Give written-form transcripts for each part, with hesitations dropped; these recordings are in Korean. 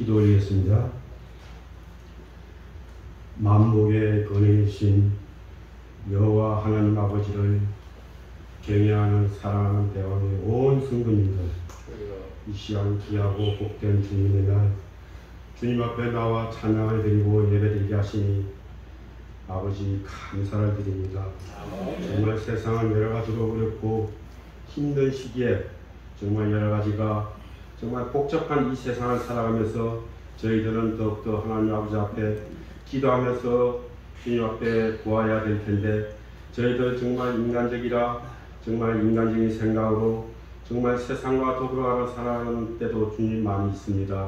기도 올리겠습니다. 만복의 근혜이신 여호와 하나님 아버지를 경외하는 사랑하는 대왕의 온 성도님들, 이 시간 귀하고 복된 주님의 날 주님 앞에 나와 찬양을 드리고 예배드리게 하시니 아버지 감사를 드립니다. 정말 세상은 여러 가지로 어렵고 힘든 시기에 정말 여러 가지가 정말 복잡한 이 세상을 살아가면서 저희들은 더욱더 하나님 아버지 앞에 기도하면서 주님 앞에 구해야 될 텐데, 저희들 정말 인간적이라 정말 인간적인 생각으로 정말 세상과 더불어가며 살아가는 때도 주님 많이 있습니다.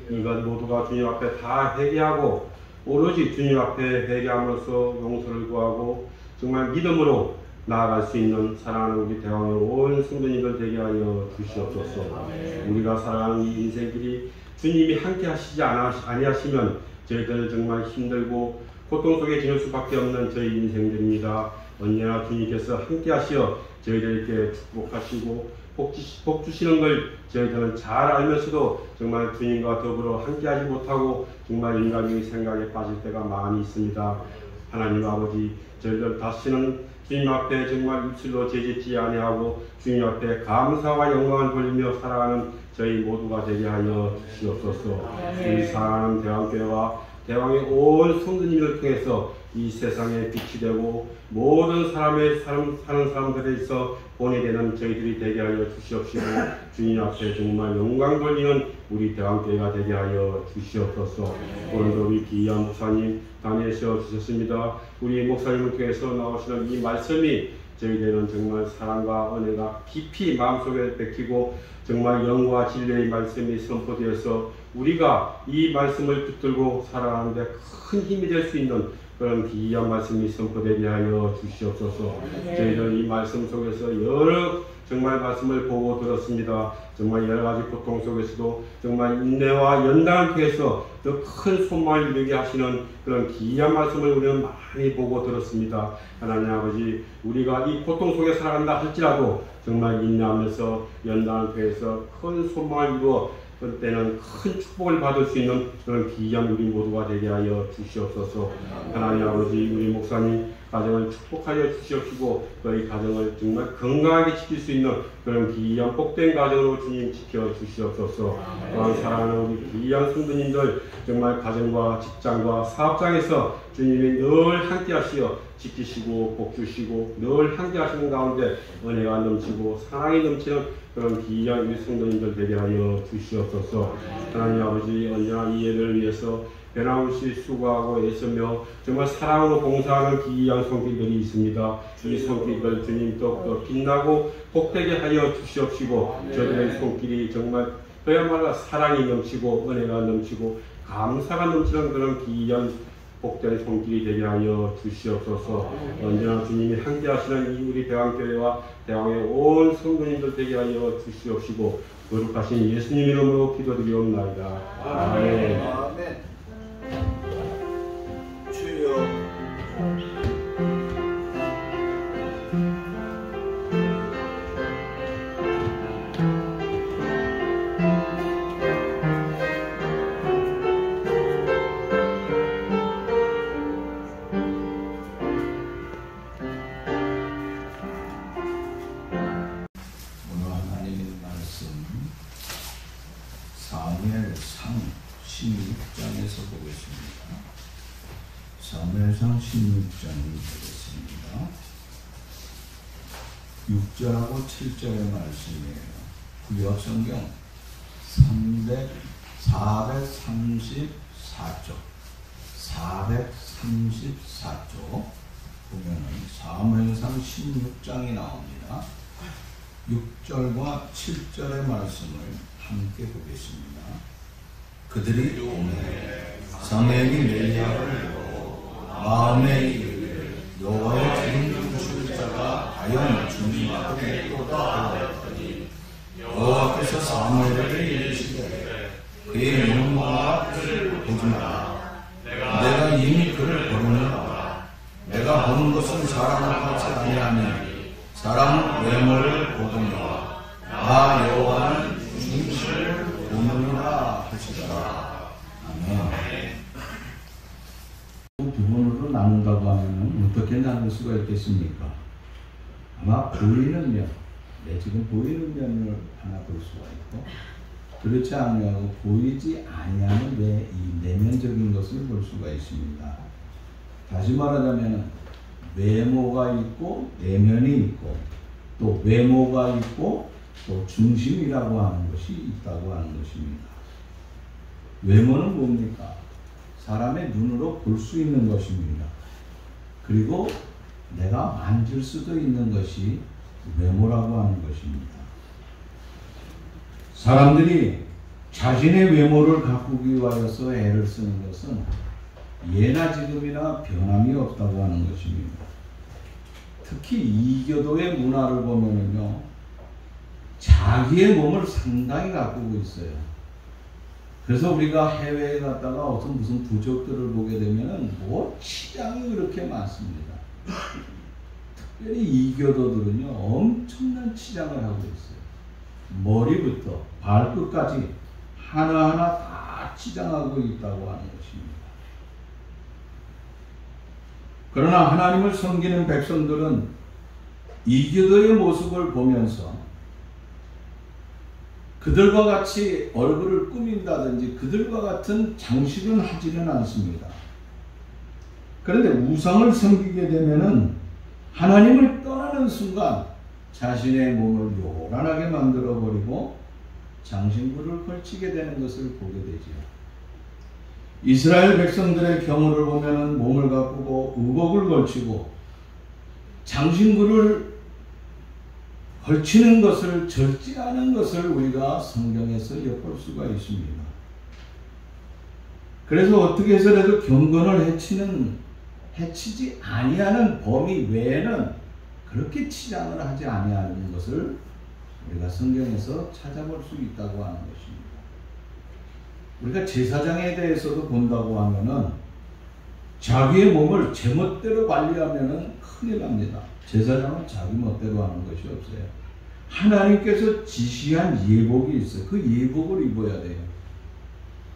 이것 모두가 주님 앞에 다 회개하고 오로지 주님 앞에 회개함으로써 용서를 구하고 정말 믿음으로 나아갈 수 있는 사랑하는 우리 대왕의 온 성도님들 되게 하여 주시옵소서. 우리가 살아가는 이 인생길이 주님이 함께 하시지 아니하시면 저희들 정말 힘들고 고통 속에 지낼 수밖에 없는 저희 인생들입니다. 언제나 주님께서 함께 하시어 저희들에게 축복하시고 복 주시는 걸 저희들은 잘 알면서도 정말 주님과 더불어 함께하지 못하고 정말 인간적인 생각에 빠질 때가 많이 있습니다. 하나님 아버지, 저희들 다시는 주님 앞에 정말 입술로 죄짓지 아니하고 주님 앞에 감사와 영광을 돌리며 살아가는 저희 모두가 되게 하여 주시옵소서. 우리 사랑하는 대왕교회와 대왕의 온 성도님을 통해서 이 세상에 빛이 되고 모든 사는 사람들에 있어 본이 되는 저희들이 되게 하여 주시옵시고, 주님 앞에 정말 영광 돌리는 우리 대왕교회가 되게 하여 주시옵소서. 오늘도 우리 기이한 목사님 다니셔 주셨습니다. 우리 목사님을 통해서 나오시는 이 말씀이 저희들은 정말 사랑과 은혜가 깊이 마음속에 베끼고 정말 영과 진리의 말씀이 선포되어서 우리가 이 말씀을 붙들고 살아가는데 큰 힘이 될 수 있는 그런 귀한 말씀이 선포되게 하여 주시옵소서. 저희들 이 말씀 속에서 여러 정말 말씀을 보고 들었습니다. 정말 여러 가지 고통 속에서도 정말 인내와 연단을 통해서 더 큰 손만을 이루게 하시는 그런 귀한 말씀을 우리는 많이 보고 들었습니다. 하나님 아버지, 우리가 이 고통 속에 살아간다 할지라도 정말 인내하면서 연단을 통해서 큰 손만을 이루어 그때는 큰 축복을 받을 수 있는 그런 귀한 우리 모두가 되게 하여 주시옵소서. 하나님 아버지, 우리 목사님 가정을 축복하여 주시옵시고 너희 가정을 정말 건강하게 지킬 수 있는 그런 귀한 복된 가정으로 주님 지켜 주시옵소서. 또한 사랑하는 우리 귀한 성도님들 정말 가정과 직장과 사업장에서 주님이 늘 함께 하시어 지키시고 복 주시고 늘 함께 하시는 가운데 은혜가 넘치고 사랑이 넘치는 그런 귀한 우리 성도님들 되게 하여 주시옵소서. 하나님 아버지, 언제나 이 예를 위해서 변함없이 수고하고 애쓰며 정말 사랑으로 봉사하는 귀한 손길들이 있습니다. 이 손길들 주님 더욱더 빛나고 복되게 하여 주시옵시고 저들의 손길이 정말 그야말로 사랑이 넘치고 은혜가 넘치고 감사가 넘치는 그런 귀한 복된 손길이 되게 하여 주시옵소서. 언제나 주님이 함께 하시는 이 우리 대왕교회와 대왕의 온 성도님들 되게 하여 주시옵시고 거룩하신 예수님 이름으로 기도드리옵나이다. 아멘. 아멘. 주여. 사무엘상 16장에서 보겠습니다. 사무엘상 16장을 보겠습니다. 6절하고 7절의 말씀이에요. 구약성경 434쪽 434쪽 보면은 사무엘상 16장이 나옵니다. 6절과 7절의 말씀을 함께 보겠습니다. 그들이 오매 사무엘이 멜리야를 보고 마음에 이르기를 여호와의 기름 부으실 자가 과연 주님 앞에 있도다 하였더니 여호와께서 사무엘에게 이르시되 그의 명령과 뜻을 보지 마라. 내가 이미 그를 보느니라. 내가 보는 것은 사람을 같이 아니하니 사람은 외모를 보느니라. 나 여호와는 중심을 보느니라 하시더라. 아멘. 부분으로 나눈다고 하면 어떻게 나눌 수가 있겠습니까? 아마 보이는 면, 지금 보이는 면을 하나 볼 수가 있고, 그렇지 않냐고 보이지 아니하는 이 내면적인 것을 볼 수가 있습니다. 다시 말하자면 외모가 있고 내면이 있고, 또 외모가 있고 또 중심이라고 하는 것이 있다고 하는 것입니다. 외모는 뭡니까? 사람의 눈으로 볼 수 있는 것입니다. 그리고 내가 만질 수도 있는 것이 외모라고 하는 것입니다. 사람들이 자신의 외모를 가꾸기 위하여서 애를 쓰는 것은 예나 지금이나 변함이 없다고 하는 것입니다. 특히 이교도의 문화를 보면은요, 자기의 몸을 상당히 가꾸고 있어요. 그래서 우리가 해외에 갔다가 어떤 무슨 부족들을 보게 되면은 치장이 그렇게 많습니다. 특별히 이교도들은요, 엄청난 치장을 하고 있어요. 머리부터 발끝까지 하나하나 다 치장하고 있다고 하는 것입니다. 그러나 하나님을 섬기는 백성들은 이교도의 모습을 보면서 그들과 같이 얼굴을 꾸민다든지 그들과 같은 장식은 하지는 않습니다. 그런데 우상을 섬기게 되면은 하나님을 떠나는 순간 자신의 몸을 요란하게 만들어 버리고 장신구를 걸치게 되는 것을 보게 되죠. 이스라엘 백성들의 경우를 보면은 몸을 가꾸고 의복을 걸치고 장신구를 걸치는 것을 절제하는 것을 우리가 성경에서 엿볼 수가 있습니다. 그래서 어떻게 해서라도 경건을 해치지 아니하는 범위 외에는 그렇게 치장을 하지 아니하는 것을 우리가 성경에서 찾아볼 수 있다고 하는 것입니다. 우리가 제사장에 대해서도 본다고 하면은 자기의 몸을 제멋대로 관리하면은 큰일 납니다. 제사장은 자기 멋대로 하는 것이 없어요. 하나님께서 지시한 예복이 있어요. 그 예복을 입어야 돼요.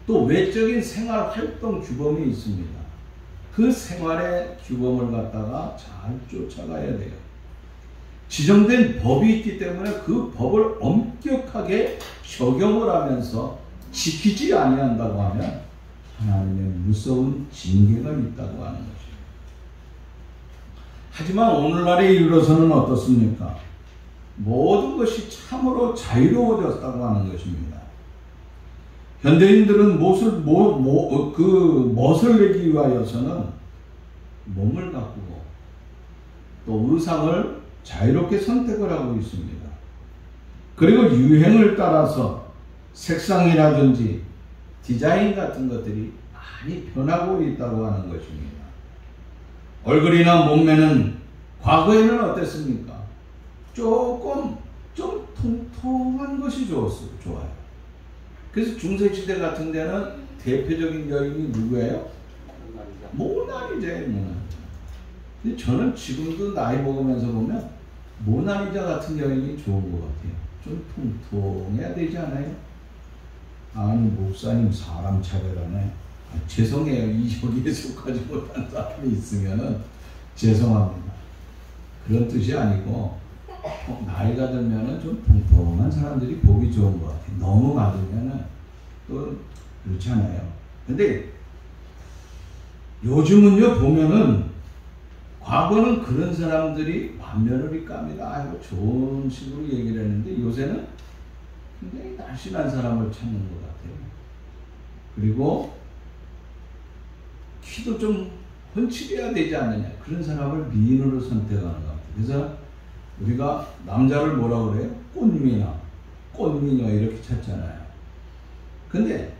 또 외적인 생활 활동 규범이 있습니다. 그 생활의 규범을 갖다가 잘 쫓아가야 돼요. 지정된 법이 있기 때문에 그 법을 엄격하게 적용을 하면서 지키지 아니한다고 하면 하나님의 무서운 징계가 있다고 하는 것입니다. 하지만 오늘날에 이르러서는 어떻습니까? 모든 것이 참으로 자유로워졌다고 하는 것입니다. 현대인들은 멋을 내기 위하여서는 몸을 가꾸고 또 의상을 자유롭게 선택을 하고 있습니다. 그리고 유행을 따라서 색상이라든지 디자인 같은 것들이 많이 변하고 있다고 하는 것입니다. 얼굴이나 몸매는 과거에는 어땠습니까? 조금 좀 통통한 것이 좋아요. 그래서 중세시대 같은 데는 대표적인 여인이 누구예요? 모나리자예요. 근데 저는 지금도 나이 먹으면서 보면 모나리자 같은 여인이 좋은 것 같아요. 좀 통통해야 되지 않아요? 아니 목사님 사람 차별하네. 죄송해요. 여기에 속하지 못한 사람이 있으면은 죄송합니다. 그런 뜻이 아니고 나이가 들면은 좀 통통한 사람들이 보기 좋은 것 같아요. 너무 많으면은 또 그렇잖아요. 근데 요즘은요 보면은 과거는 그런 사람들이 만면을까입니다. 아이고 좋은 식으로 얘기를 했는데 요새는 굉장히 날씬한 사람을 찾는 것 같아요. 그리고 키도 좀 훤칠해야 되지 않느냐. 그런 사람을 미인으로 선택하는 것 같아요. 그래서 우리가 남자를 뭐라 그래요? 꽃미녀 이렇게 찾잖아요. 근데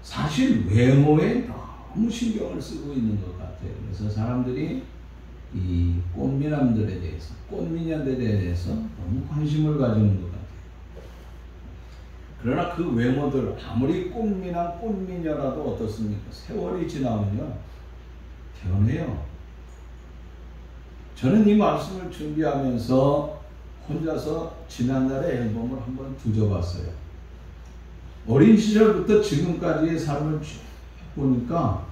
사실 외모에 너무 신경을 쓰고 있는 것 같아요. 그래서 사람들이 이 꽃미남들에 대해서, 꽃미녀들에 대해서 너무 관심을 가지는 것 같아요. 그러나 그 외모들 아무리 꽃미남, 꽃미녀라도 어떻습니까? 세월이 지나면요 변해요. 저는 이 말씀을 준비하면서 혼자서 지난날의 앨범을 한번 뒤져봤어요. 어린 시절부터 지금까지의 삶을 쭉 보니까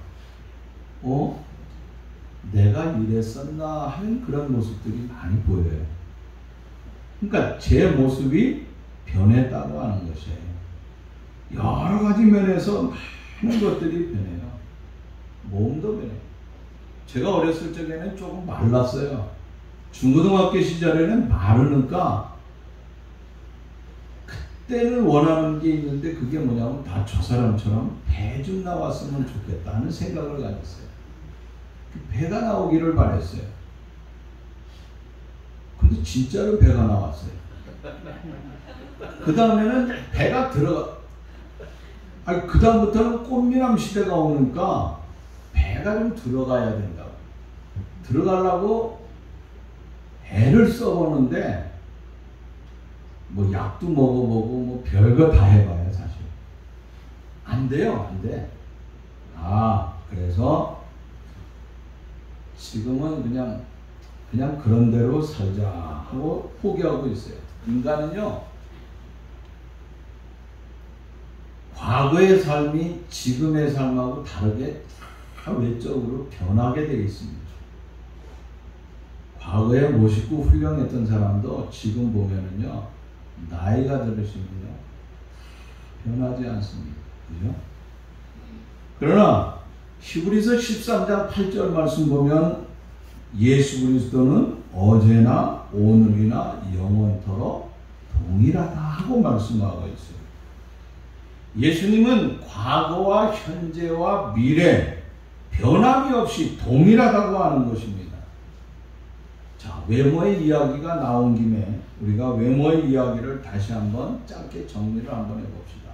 내가 이랬었나 하는 그런 모습들이 많이 보여요. 그러니까 제 모습이 변했다고 하는 것이에요. 여러 가지 면에서 많은 것들이 변해요. 몸도 변해요. 제가 어렸을 적에는 조금 말랐어요. 중고등학교 시절에는 마르니까 그때는 원하는 게 있는데 그게 뭐냐면 다 저 사람처럼 배 좀 나왔으면 좋겠다는 생각을 가졌어요. 배가 나오기를 바랬어요. 근데 진짜로 배가 나왔어요. 그 다음에는 배가 그 다음부터는 꽃미남 시대가 오니까 배가 좀 들어가야 된다고. 들어가려고 애를 써보는데 뭐 약도 먹어보고 뭐 별거 다 해봐요. 사실 안 돼요. 안 돼. 그래서 지금은 그냥 그런 대로 살자 하고 포기하고 있어요. 인간은요, 과거의 삶이 지금의 삶하고 다르게 다 외적으로 변하게 되어 있습니다. 과거에 멋있고 훌륭했던 사람도 지금 보면은요, 나이가 들으시면요, 변하지 않습니다. 그죠? 그러나 히브리서 13장 8절 말씀 보면 예수 그리스도는 어제나 오늘이나 영원토록 동일하다 하고 말씀하고 있어요. 예수님은 과거와 현재와 미래 변함이 없이 동일하다고 하는 것입니다. 자, 외모의 이야기가 나온 김에 우리가 외모의 이야기를 다시 한번 짧게 정리를 한번 해봅시다.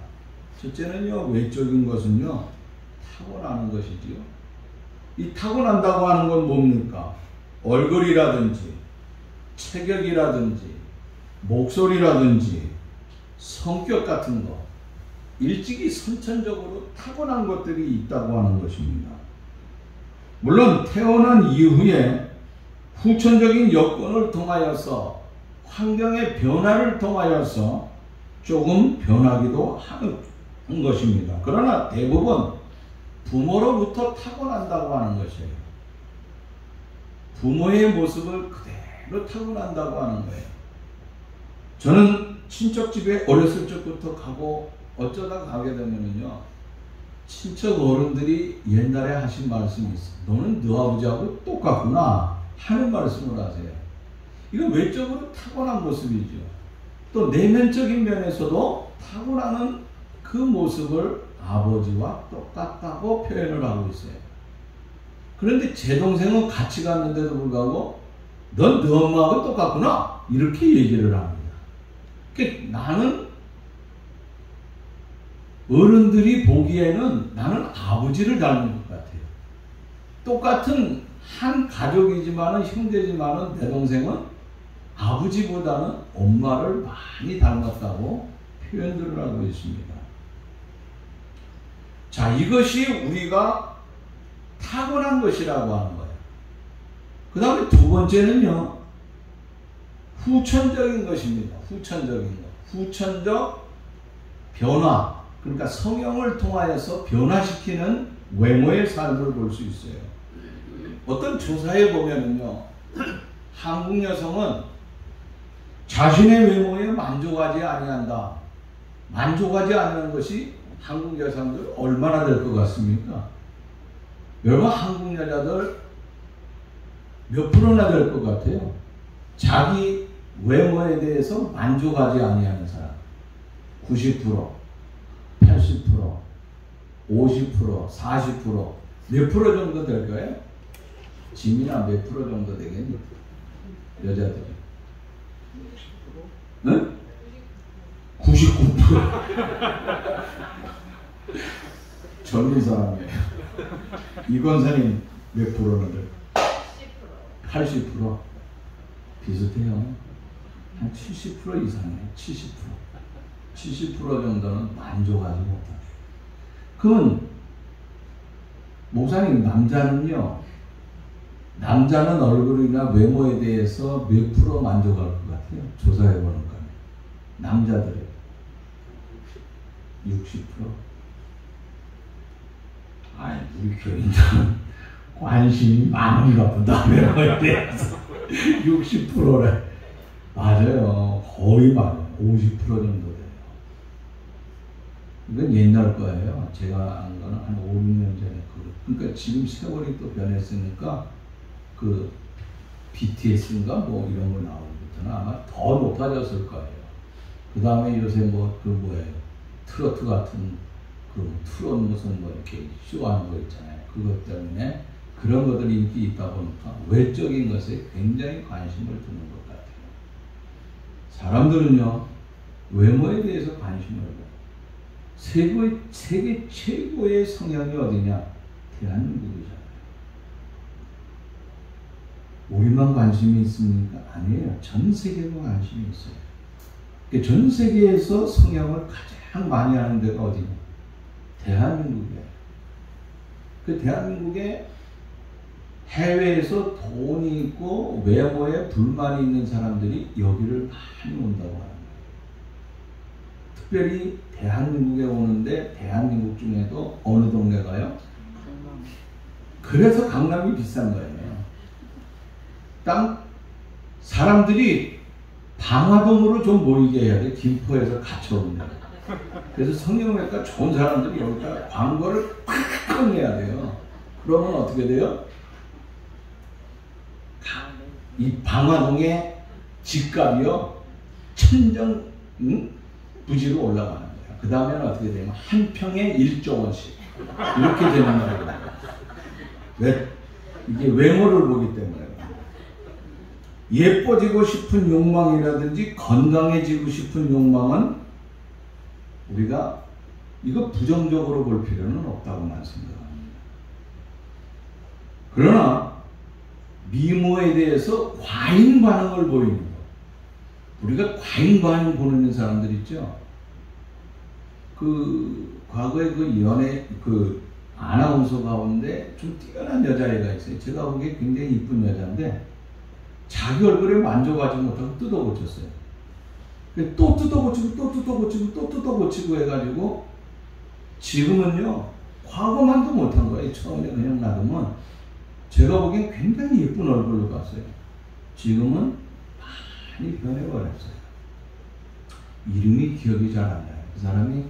첫째는요, 외적인 것은요, 타고나는 것이지요. 이 타고난다고 하는 건 뭡니까? 얼굴이라든지 체격이라든지 목소리라든지 성격 같은 거, 일찍이 선천적으로 타고난 것들이 있다고 하는 것입니다. 물론 태어난 이후에 후천적인 여건을 통하여서 환경의 변화를 통하여서 조금 변하기도 하는 것입니다. 그러나 대부분 부모로부터 타고난다고 하는 것이에요. 부모의 모습을 그대로 타고난다고 하는 거예요. 저는 친척집에 어렸을 적부터 가고 어쩌다 가게 되면은요, 친척 어른들이 옛날에 하신 말씀이 있어요. 너는 너 아버지하고 똑같구나 하는 말씀을 하세요. 이건 외적으로 타고난 모습이죠. 또 내면적인 면에서도 타고나는 그 모습을 아버지와 똑같다고 표현을 하고 있어요. 그런데 제 동생은 같이 갔는데도 불구하고 넌 너 엄마하고 똑같구나 이렇게 얘기를 합니다. 그러니까 나는 어른들이 보기에는 나는 아버지를 닮은 것 같아요. 똑같은 한 가족이지만은 형제지만은 내 동생은 아버지보다는 엄마를 많이 닮았다고 표현들을 하고 있습니다. 자, 이것이 우리가 타고난 것이라고 하는 거예요. 그 다음에 두 번째는요, 후천적인 것입니다. 후천적인 것. 후천적 변화. 그러니까 성형을 통하여서 변화시키는 외모의 삶을 볼 수 있어요. 어떤 조사에 보면은요, 한국 여성은 자신의 외모에 만족하지 아니한다. 만족하지 않는 것이 한국 여성들 얼마나 될 것 같습니까? 여러분, 한국 여자들 몇 프로나 될 것 같아요? 자기 외모에 대해서 만족하지 아니하는 사람 90%, 80%, 50%, 40% 몇 프로 정도 될까요? 지민아 몇 프로 정도 되겠니? 여자들이 60%? 응? 99%. 젊은 사람이에요. 이건사님 몇 프로나 돼요? 80%. 비슷해요. 한 70% 이상이에요. 70% 정도는 만족하지 못해요. 그러면 목사님, 남자는 얼굴이나 외모에 대해서 몇 프로 만족할 것 같아요? 조사해보는 거예요. 남자들이 60%. 아니, 우리 교인들은 관심이 많은가 보다. 외모에 대해서. 60%래. 맞아요. 거의 맞아요. 50% 정도 돼요. 이건 옛날 거예요. 제가 한 거는 한 5, 6년 전에. 그러니까 지금 세월이 또 변했으니까 그 BTS인가 뭐 이런 거 나오고부터는 아마 더 높아졌을 거예요. 그 다음에 요새 뭐 그 뭐예요. 트로트 같은 그 트롯 무슨 뭐 이렇게 쇼하는 거 있잖아요. 그것 때문에 그런 것들이 인기 있다 보니까 외적인 것에 굉장히 관심을 두는 것 같아요. 사람들은요, 외모에 대해서 관심을 가요. 세계 최고의 성향이 어디냐? 대한민국이잖아요. 우리만 관심이 있습니까? 아니에요. 전 세계가 관심이 있어요. 전 세계에서 성향을 가장 많이 하는 데가 어디냐? 대한민국이에요. 그 대한민국에 해외에서 돈이 있고 외모에 불만이 있는 사람들이 여기를 많이 온다고 하는 거예요. 특별히 대한민국에 오는데 대한민국 중에도 어느 동네가요? 그래서 강남이 비싼 거예요. 사람들이 방화동으로 좀 모이게 해야 돼. 김포에서 갇혀오는. 그래서 성형외과 좋은 사람들이 여기다 광고를 팍팍 내야 돼요. 그러면 어떻게 돼요? 이 방화동의 집값이요, 천정 부지로 올라가는 거예요. 그 다음에는 어떻게 되냐면 한 평에 1조 원씩 이렇게 되는 거예요. 왜? 이게 외모를 보기 때문에. 예뻐지고 싶은 욕망이라든지 건강해지고 싶은 욕망은 우리가 이거 부정적으로 볼 필요는 없다고만 생각합니다. 그러나 미모에 대해서 과잉 반응을 보이는 것. 우리가 과잉 반응 보는 사람들 있죠. 과거에 아나운서 가운데 좀 뛰어난 여자애가 있어요. 제가 보기에 굉장히 이쁜 여자인데 자기 얼굴에 만져가지 못하고 뜯어고쳤어요. 또 뜯어고치고 해가지고 지금은요, 과거만도 못한 거예요. 처음에 그냥 놔두면 제가 보기엔 굉장히 예쁜 얼굴로 봤어요. 지금은 많이 변해버렸어요. 이름이 기억이 잘 안 나요. 그 사람이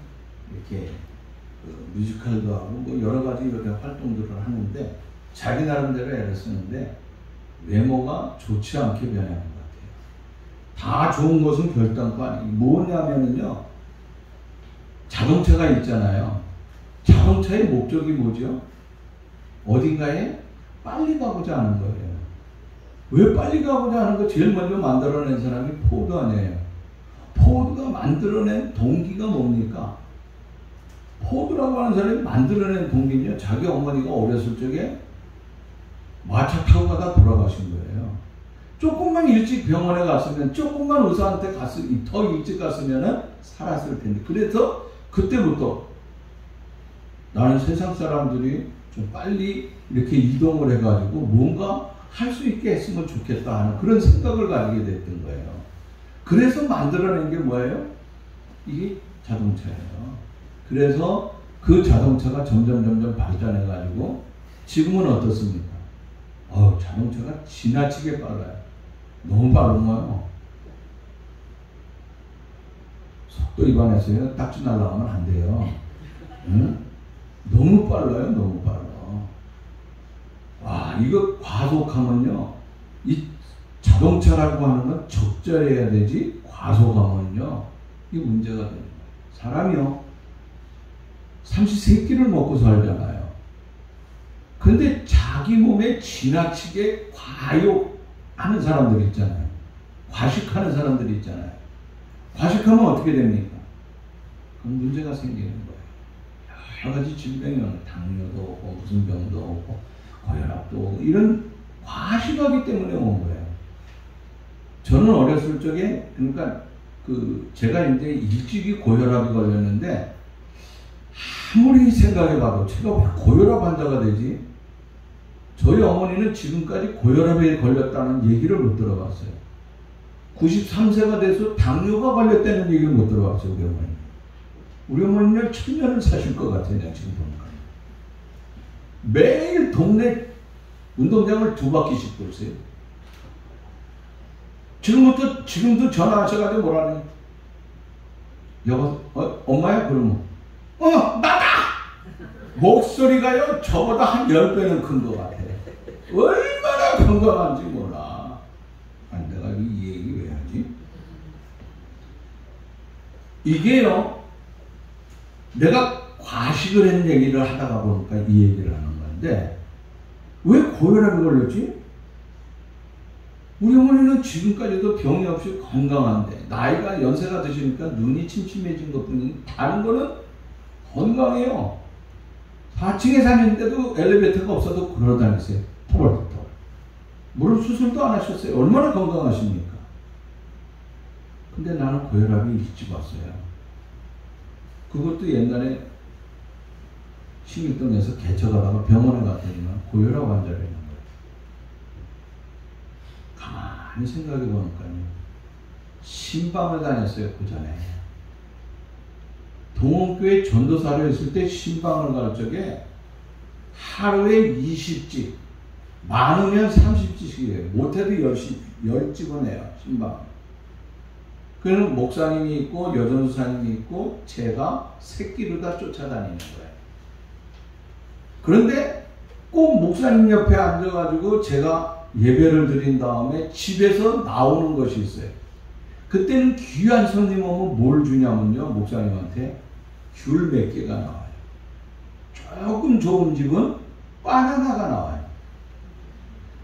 이렇게 뮤지컬도 하고 뭐 여러 가지 이렇게 활동들을 하는데 자기 나름대로 애를 쓰는데 외모가 좋지 않게 변하는 것 같아요. 다 좋은 것은 결단코 아니에요. 뭐냐면요, 자동차가 있잖아요. 자동차의 목적이 뭐죠? 어딘가에 빨리 가고자 하는 거예요. 왜 빨리 가고자 하는 거 제일 먼저 만들어낸 사람이 포드 아니에요. 포드가 만들어낸 동기가 뭡니까? 포드라고 하는 사람이 만들어낸 동기는요, 자기 어머니가 어렸을 적에 마차 타고 가다 돌아가신 거예요. 조금만 일찍 병원에 갔으면, 조금만 의사한테 더 일찍 갔으면 살았을 텐데. 그래서 그때부터 나는 세상 사람들이 좀 빨리 이렇게 이동을 해가지고 뭔가 할 수 있게 했으면 좋겠다 하는 그런 생각을 가지게 됐던 거예요. 그래서 만들어낸 게 뭐예요? 이게 자동차예요. 그래서 그 자동차가 점점 발전해가지고 지금은 어떻습니까? 자동차가 지나치게 빨라요. 너무 빠른 거예요. 속도 위반해서요, 딱지 날라가면 안 돼요. 응? 너무 빨라요. 너무 빨라. 와, 이거 과속하면요, 이 자동차라고 하는 건 적절해야 되지, 과속하면요, 이게 문제가 되는 거예요. 사람이요, 삼시세끼를 먹고 살잖아요. 근데 자기 몸에 지나치게 과욕하는 사람들 있잖아요. 과식하는 사람들이 있잖아요. 과식하면 어떻게 됩니까? 그럼 문제가 생기는 거예요. 여러 가지 질병이 오는, 당뇨도 오고 무슨 병도 오고 고혈압도 오고, 이런 과식하기 때문에 온 거예요. 저는 어렸을 적에, 그러니까 제가 이제 일찍이 고혈압이 걸렸는데, 아무리 생각해봐도 제가 왜 고혈압 환자가 되지? 저희 어머니는 지금까지 고혈압에 걸렸다는 얘기를 못 들어봤어요. 93세가 돼서 당뇨가 걸렸다는 얘기를 못 들어봤어요, 우리 어머니. 우리 어머니는 1000년을 사실 것 같아요, 지금 보니까. 매일 동네 운동장을 2바퀴씩 돌세요. 지금도 전화하셔가지고 뭐라네. 여보, 엄마야? 그러면, 나다! 목소리가요, 저보다 한 10배는 큰 것 같아. 얼마나 건강한지 몰라. 아니, 내가 이 얘기 왜 하지? 이게요, 내가 과식을 했는 얘기를 하다가 보니까 이 얘기를 하는 건데, 왜 고혈압이 걸렸지? 우리 어머니는 지금까지도 병이 없이 건강한데, 나이가 연세가 드시니까 눈이 침침해진 것 뿐이지, 다른 거는 건강해요. 4층에 사는데도 엘리베이터가 없어도 걸어다니세요. 터벌터벌. 물론 수술도 안 하셨어요. 얼마나 건강하십니까? 근데 나는 고혈압이 일찍 왔어요. 그것도 옛날에 신길동에서 개척하다가 병원에 갔더니만 고혈압 환자가 있는 거예요. 가만히 생각해 보니까요. 신방을 다녔어요, 그 전에. 동원교회 전도사로 있을 때 신방을 갈 적에 하루에 20집, 많으면 30집씩이에요. 못해도 10집은 해요, 신방. 그는 목사님이 있고 여전사님이 있고 제가 새끼를 다 쫓아다니는 거예요. 그런데 꼭 목사님 옆에 앉아가지고 제가 예배를 드린 다음에 집에서 나오는 것이 있어요. 그때는 귀한 손님 오면 뭘 주냐면요, 목사님한테 귤 몇 개가 나와요. 조금 좋은 집은 바나나가 나와요.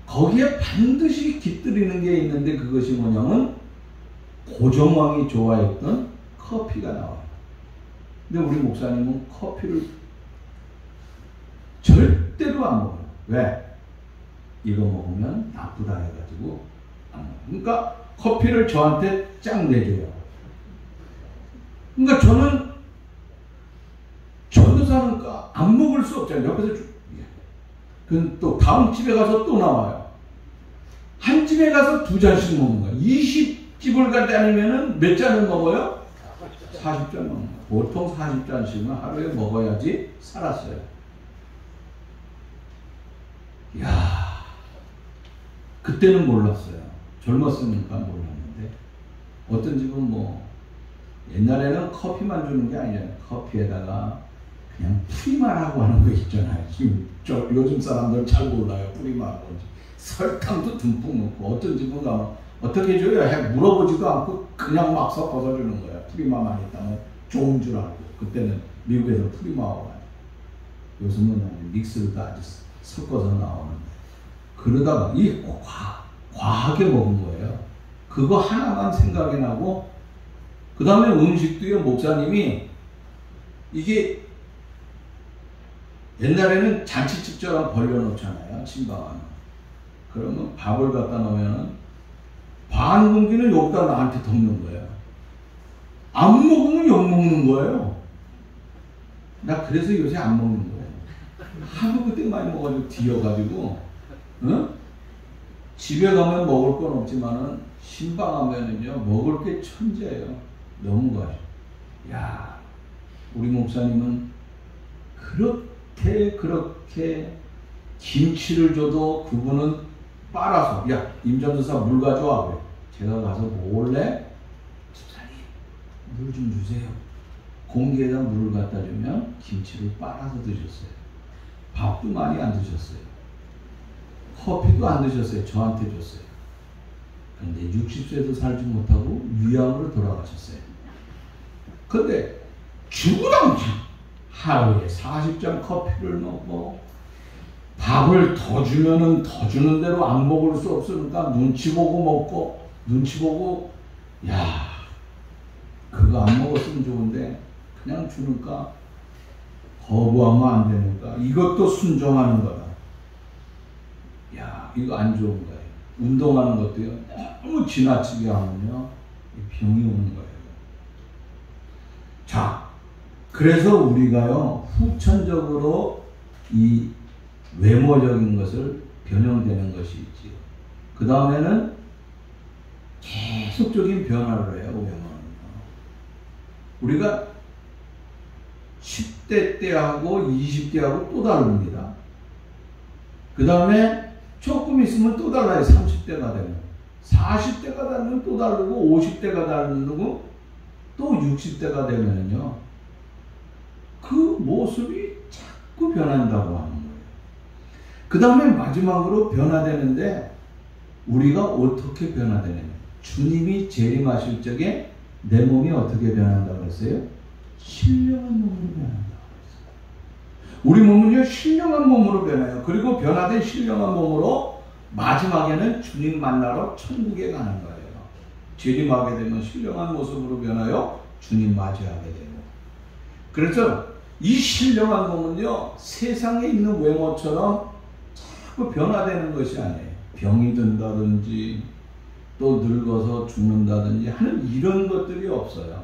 거기에 반드시 깃들이는 게 있는데 그것이 뭐냐면 고정왕이 좋아했던 커피가 나와요. 근데 우리 목사님은 커피를 절대로 안 먹어요. 왜? 이거 먹으면 나쁘다 해가지고 안 먹어요. 그러니까 커피를 저한테 쫙 내줘요. 그러니까 저는 전도사는 안 먹을 수 없잖아요. 옆에서 그럼 또 다음 집에 가서 또 나와요. 한 집에 가서 2잔씩 먹는 거예요. 20집을 다니면은 몇 잔을 먹어요? 40잔 먹는 거예요. 보통 40잔씩은 하루에 먹어야지 살았어요. 이야, 그때는 몰랐어요. 젊었으니까 몰랐는데 어떤 집은 뭐 옛날에는 커피만 주는 게 아니잖아요. 커피에다가 그냥 프리마라고 하는 거 있잖아요. 요즘 사람들 잘 몰라요. 프리마라고. 설탕도 듬뿍 넣고 어떤 집은 가면 어떻게 줘요? 물어보지도 않고 그냥 막 섞어서 주는 거예요. 프리마만 있다면 좋은 줄 알고. 그때는 미국에서 프리마라고 하죠. 요즘은 믹스를 다 아주 섞어서 나오는데 그러다가 이 과하게 먹은 거예요. 그거 하나만 생각이 나고 그 다음에 음식도요. 목사님이 이게 옛날에는 잔치집처럼 벌려놓잖아요. 침방은. 그러면 밥을 갖다 놓으면 반 공기는 여기다 나한테 덮는 거예요. 안 먹으면 욕 먹는 거예요. 나 그래서 요새 안 먹는 거예요. 하도 그때 많이 먹어가지고 뒤어가지고 집에 가면 먹을 건 없지만은 신방 하면은요 먹을 게 천재예요. 너무 가죠. 야, 우리 목사님은 그렇게 김치를 줘도 그분은 빨아서 야, 임전도사 물 가져와 그래. 제가 가서 몰래 집사님 물 좀 주세요. 공기에다 물을 갖다 주면 김치를 빨아서 드셨어요. 밥도 많이 안 드셨어요. 커피도 안 드셨어요. 저한테 줬어요. 근데 60세도 살지 못하고 위암으로 돌아가셨어요. 근데 주구장창 하루에 40잔 커피를 먹고 밥을 더 주면은 더 주는 대로 안 먹을 수 없으니까 눈치 보고 먹고 눈치 보고 야, 그거 안 먹었으면 좋은데 그냥 주니까 거부하면 안 되니까 이것도 순종하는 거다. 야, 이거 안 좋은 거예요. 운동하는 것도요. 너무 지나치게 하면요 병이 오는 거예요. 자, 그래서 우리가요 후천적으로 이 외모적인 것을 변형되는 것이 있지요. 그 다음에는 계속적인 변화를 해요. 외모는. 우리가 10대 때하고 20대하고 또 다릅니다. 그 다음에 조금 있으면 또 달라요. 30대가 되면. 40대가 되면 또 다르고 50대가 다르고 또 60대가 되면요. 그 모습이 자꾸 변한다고 하는 거예요. 그 다음에 마지막으로 변화되는데 우리가 어떻게 변화되느냐. 주님이 재림하실 적에 내 몸이 어떻게 변한다고 그랬어요? 신령한 몸으로 변한다고 그랬어요. 우리 몸은요 신령한 몸으로 변해요. 그리고 변화된 신령한 몸으로 마지막에는 주님 만나러 천국에 가는 거예요. 재림하게 되면 신령한 모습으로 변하여 주님 맞이하게 되고. 그래서 이 신령한 몸은요 세상에 있는 외모처럼 자꾸 변화되는 것이 아니에요. 병이 든다든지 또 늙어서 죽는다든지 하는 이런 것들이 없어요.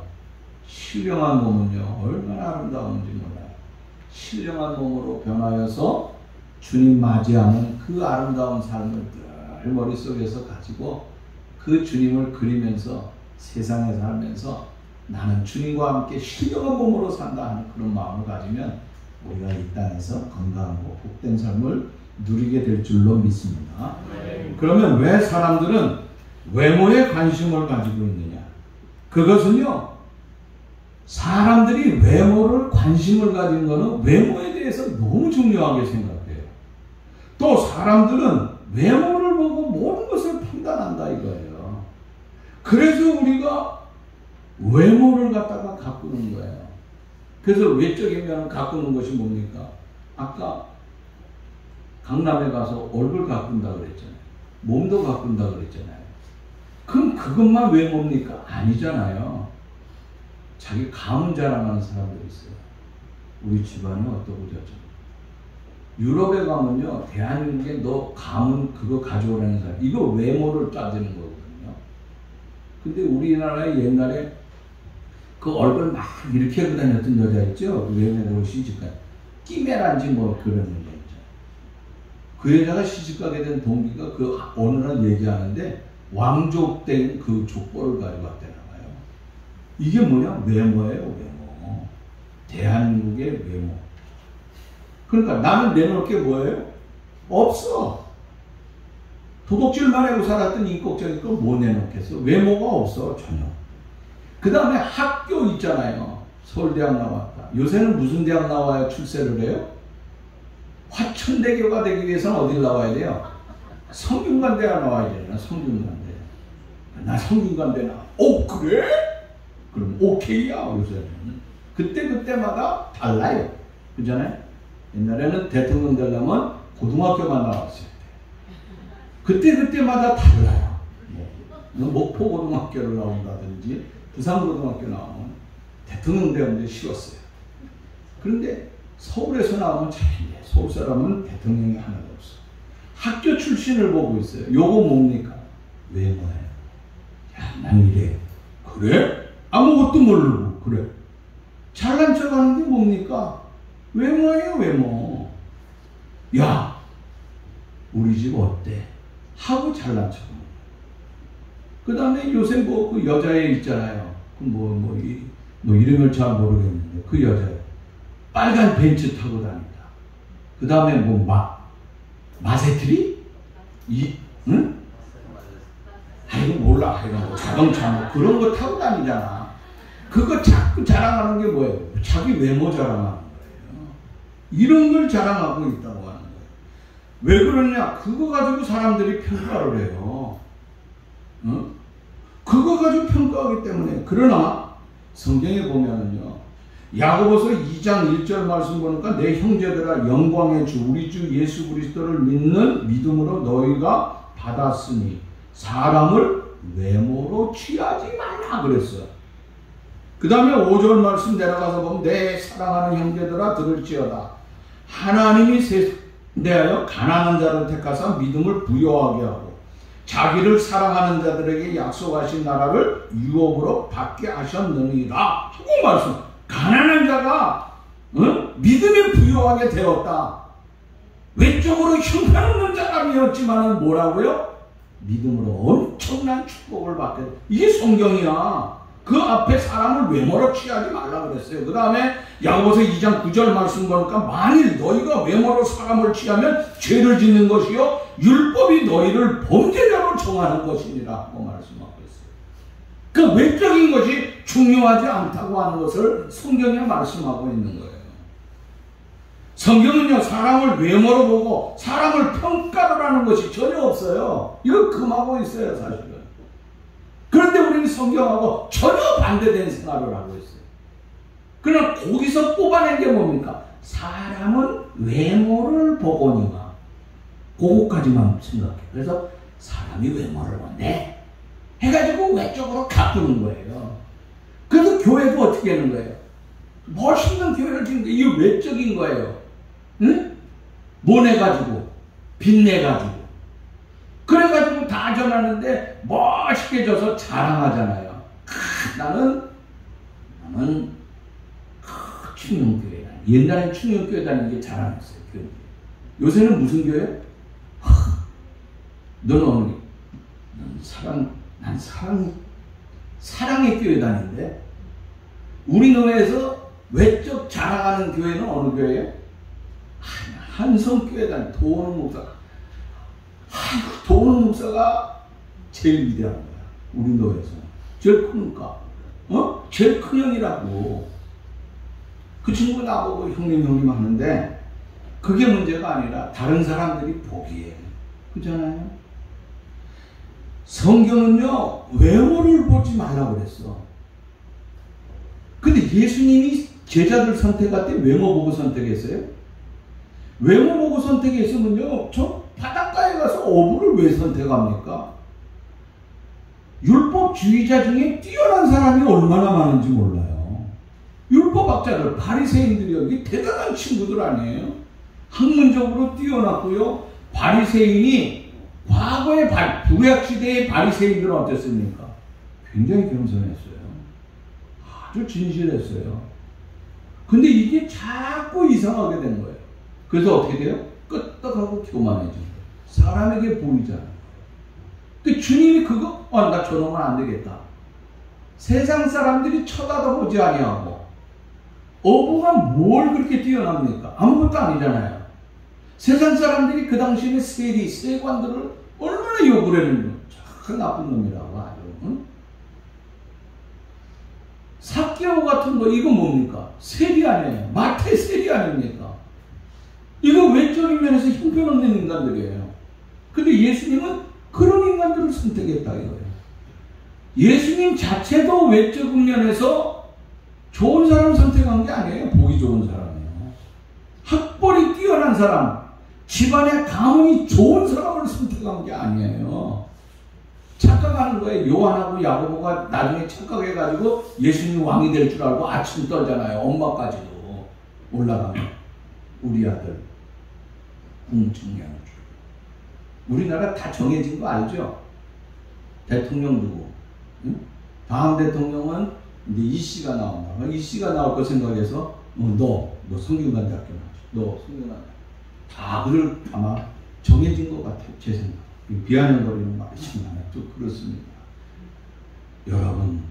신령한 몸은요 얼마나 아름다운지 몰라요. 신령한 몸으로 변하여서 주님 맞이하는 그 아름다운 삶을 늘 머릿속에서 가지고 그 주님을 그리면서 세상에 살면서 나는 주님과 함께 신령한 몸으로 산다 하는 그런 마음을 가지면 우리가 이 땅에서 건강하고 복된 삶을 누리게 될 줄로 믿습니다. 그러면 왜 사람들은 외모에 관심을 가지고 있느냐? 그것은요 사람들이 외모를 관심을 가진 것은 외모에 대해서 너무 중요하게 생각해요. 또 사람들은 외모를 보고 모든 것을 판단한다 이거예요. 그래서 우리가 외모를 갖다가 가꾸는 거예요. 그래서 외적이면 가꾸는 것이 뭡니까? 아까 강남에 가서 얼굴 가꾼다 그랬잖아요. 몸도 가꾼다 그랬잖아요. 그럼 그것만 외모입니까? 아니잖아요. 자기 가문 자랑하는 사람들이 있어요. 우리 집안은 어떠고 저쩌고. 유럽에 가면요 대한민국에 너 가문 그거 가져오라는 사람 이거 외모를 따지는 거거든요. 근데 우리나라에 옛날에 그 얼굴 막 이렇게 하고 다녔던 여자 있죠. 외모로 시집가 끼메란지 뭐 그런 여자 있죠. 그 여자가 시집가게 된 동기가 그 어느 날 얘기하는데 왕족된 그 족보를 가지고 왔대나 봐요. 이게 뭐냐? 외모예요. 외모. 대한민국의 외모. 그러니까 나는 내놓을 게 뭐예요? 없어. 도둑질만 하고 살았던 인격적인 걸 뭐 내놓겠어? 외모가 없어 전혀. 그 다음에 학교 있잖아요. 서울대학 나왔다. 요새는 무슨 대학 나와야 출세를 해요? 화천대교가 되기 위해서는 어딜 나와야 돼요? 성균관대가 나와야 되나? 성균관대. 나 성균관대 나와. 오 그래? 그럼 오케이야 요새는. 그때마다 달라요. 그잖아요? 옛날에는 대통령 되려면 고등학교만 나왔어요. 그때마다 달라요. 목포 고등학교를 나온다든지 부산 고등학교 나오면 대통령 되는데 쉬웠어요. 그런데 서울에서 나오면 차이네. 서울 사람은 대통령이 하나도 없어. 학교 출신을 보고 있어요. 요거 뭡니까? 외모예요. 야, 난 이래. 그래? 아무것도 모르고 그래. 잘난 척하는 게 뭡니까? 외모예요, 외모. 야, 우리 집 어때? 하고 잘난 척하는 거예요. 그 다음에 요새 뭐 그 여자애 있잖아요. 그 뭐 이름을 잘 모르겠는데 그 여자애 빨간 벤츠 타고 다닌다. 그 다음에 뭐 마세트리? 응? 아이고 몰라. 뭐 자동차 뭐 그런 거 타고 다니잖아. 그거 자꾸 자랑하는 게 뭐예요? 자기 외모 자랑하는 거예요. 이런 걸 자랑하고 있다고 하는 거예요. 왜 그러냐? 그거 가지고 사람들이 평가를 해요. 응? 그거 가지고 평가하기 때문에. 그러나 성경에 보면은요. 야고보서 2장 1절 말씀 보니까 내 형제들아 영광의 주 우리 주 예수 그리스도를 믿는 믿음으로 너희가 받았으니 사람을 외모로 취하지 말라 그랬어요. 그 다음에 5절 말씀 내려가서 보면 내 사랑하는 형제들아 들을지어다. 하나님이 대하여 가난한 자를 택하사 믿음을 부여하게 하고 자기를 사랑하는 자들에게 약속하신 나라를 유업으로 받게 하셨느니라 하고 말씀. 가난한 자가 믿음에 부여하게 되었다. 외적으로 형편없는 사람이었지만 뭐라고요? 믿음으로 엄청난 축복을 받게 돼. 이게 성경이야. 그 그 앞에 사람을 외모로 취하지 말라 그랬어요. 그 다음에 야고보서 2장 9절 말씀 보니까 만일 너희가 외모로 사람을 취하면 죄를 짓는 것이요 율법이 너희를 범죄자로 정하는 것이니라 하고 말씀하고 있어요. 그 외적인 것이 중요하지 않다고 하는 것을 성경에 말씀하고 있는 거예요. 성경은요 사람을 외모로 보고 사람을 평가를 하는 것이 전혀 없어요. 이거 금하고 있어요 사실은. 그런데 우리는 성경하고 전혀 반대된 생활을 하고 있어요. 그러나 거기서 뽑아낸 게 뭡니까? 사람은 외모를 보거니와 그거까지만 생각해. 그래서 사람이 외모를 본대 해가지고 외적으로 가꾸는 거예요. 그래서 교회도 어떻게 하는 거예요? 멋있는 교회를 짓는데 이게 외적인 거예요. 응? 모내가지고 빛내가지고 그래가지고 다 전하는데 멋있게 져서 자랑하잖아요. 나는 충영교회다. 옛날엔 충영교회 다니는 게 자랑했어요. 교회. 요새는 무슨 교회? 너는 어느 게? 난 사랑의 교회 다니는데 우리 교회에서 외적 자랑하는 교회는 어느 교회예요? 한성교회 다니는 도원우 목사. 도원우 목사가 제일 위대한 거야. 우리 교회에서. 제일 크니까. 제일 큰 형이라고. 그 친구 나보고 형님 하는데 그게 문제가 아니라 다른 사람들이 보기에. 그렇잖아요. 성경은요 외모를 보지 말라고 그랬어. 근데 예수님이 제자들 선택할 때 외모 보고 선택했어요? 외모 보고 선택했으면요 저 바닷가에 가서 어부를 왜 선택합니까? 율법주의자 중에 뛰어난 사람이 얼마나 많은지 몰라요. 율법학자들, 바리새인들이 여기 대단한 친구들 아니에요? 학문적으로 뛰어났고요. 바리새인이 과거의 구약시대의 바리새인들은 어땠습니까? 굉장히 겸손했어요. 아주 진실했어요. 근데 이게 자꾸 이상하게 된 거예요. 그래서 어떻게 돼요? 끄떡하고 교만해진 거예요. 사람에게 보이잖아요. 그 주님이 그거 나 저놈은 안 되겠다. 세상 사람들이 쳐다도 보지 아니하고 어부가 뭘 그렇게 뛰어납니까? 아무것도 아니잖아요. 세상 사람들이 그 당시에 세관들을 얼마나 욕을 했는지 참 나쁜 놈이라고 아주. 응? 삭개오 같은 거 이거 뭡니까? 세리 아니에요. 마태 세리 아닙니까? 이거 외적인 면에서 형편없는 인간들이에요. 근데 예수님은 그런 인간들을 선택했다 이거예요. 예수님 자체도 외적인 면에서 좋은 사람 선택한 게 아니에요. 보기 좋은 사람이에요. 학벌이 뛰어난 사람, 집안의 가문이 좋은 사람을 선택한 게 아니에요. 착각하는 거예요. 요한하고 야고보가 나중에 착각해가지고 예수님 왕이 될 줄 알고 아침 떨잖아요. 엄마까지도 올라가면 우리 아들 궁충이하는 줄. 우리나라 다 정해진 거 알죠? 대통령 누구? 응? 다음 대통령은 이제 이씨가 나온다. 이씨가 나올 거 생각해서 너 성균관대학교 나왔지. 너 성균관대. 다 그걸 아마 정해진 것 같아요. 제 생각. 비아냥거리는 말이지만 좀 그렇습니다. 여러분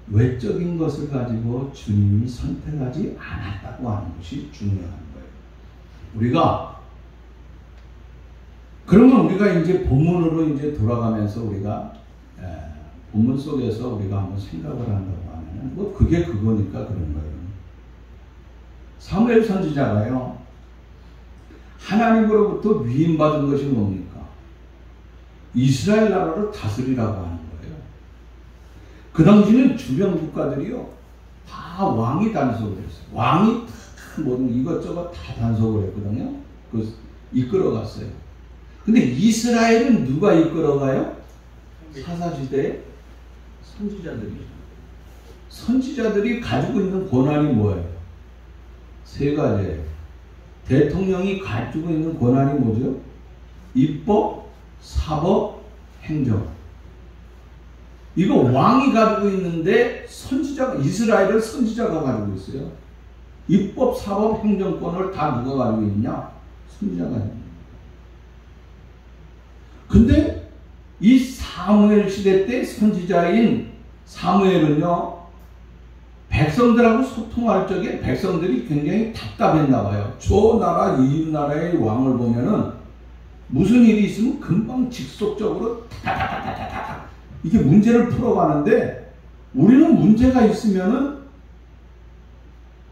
외적인 것을 가지고 주님이 선택하지 않았다고 하는 것이 중요한 거예요. 우리가 그러면 우리가 이제 본문으로 이제 돌아가면서 우리가 본문 속에서 우리가 한번 생각을 한다고 하면은 뭐 그게 그거니까 그런 거예요. 사무엘 선지자가요 하나님으로부터 위임받은 것이 뭡니까? 이스라엘 나라를 다스리라고 하는 거예요. 그 당시는 주변 국가들이요 다 왕이 단속을 했어요. 왕이 다 모든 이것저것 다 단속을 했거든요. 그 이끌어갔어요. 근데 이스라엘은 누가 이끌어가요? 사사시대의 선지자들이죠. 선지자들이 가지고 있는 권한이 뭐예요? 세 가지예요. 대통령이 가지고 있는 권한이 뭐죠? 입법, 사법, 행정. 이거 왕이 가지고 있는데 이스라엘을 선지자가 가지고 있어요. 입법, 사법, 행정권을 다 누가 가지고 있냐? 선지자가 가지고 있는. 근데 이 사무엘 시대 때 선지자인 사무엘은요 백성들하고 소통할 적에 백성들이 굉장히 답답했나 봐요. 저 나라 이 나라의 왕을 보면은 무슨 일이 있으면 금방 직속적으로 타타타타타타 이게 문제를 풀어가는데, 우리는 문제가 있으면은